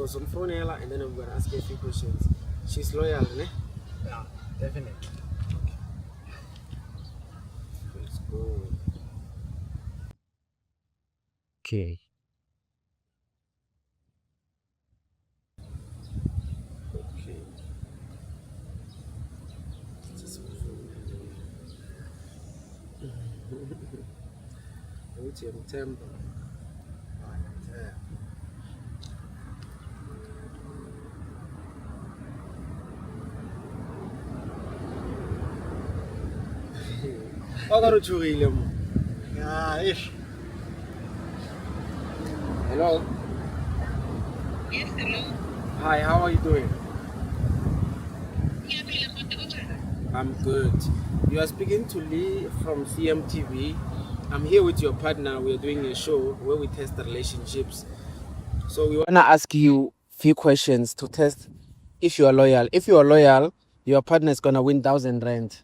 So some phone and then I'm gonna ask you a few questions. She's loyal, ne? Yeah, definitely. Let's go. Okay. Okay. Just wait your temper. How got you, William? Yeah, ish. Hello. Yes, hello. Hi, how are you doing? Yeah, I'm good. You are speaking to Lee from CMTV. I'm here with your partner. We're doing a show where we test the relationships. So we wanna ask you few questions to test if you are loyal. If you are loyal, your partner is gonna win 1,000 rand.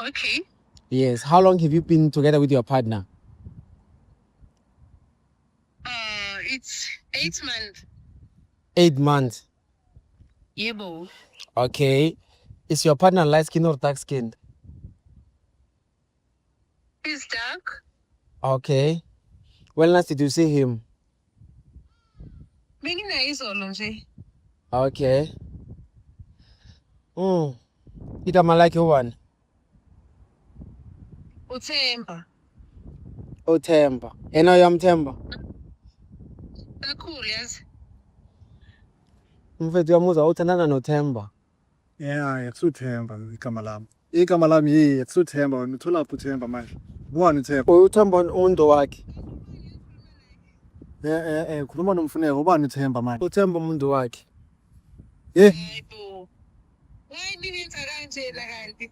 Okay. Yes. How long have you been together with your partner? It's 8 months. 8 months. Yebo. Okay. Is your partner light skinned or dark skinned? It's dark. Okay. When last did you see him? Benginaizolo nje. Okay. Igama lakhe ubani? Uthemba. uThemba. Yena uyamthemba? Kakhulu yazi. Mfethu uyamuzwa uthandana noThemba. Yeah, yethuthemba igama lami. Igama lami yethuthemba, uthola lapho uThemba manje. Ubani uThemba? UThemba umuntu wakhe. Khuluma nomfuneko, ubani uThemba manje? uThemba umuntu wakhe. Eh, Hayibo. Why ningenza kanje la kanti?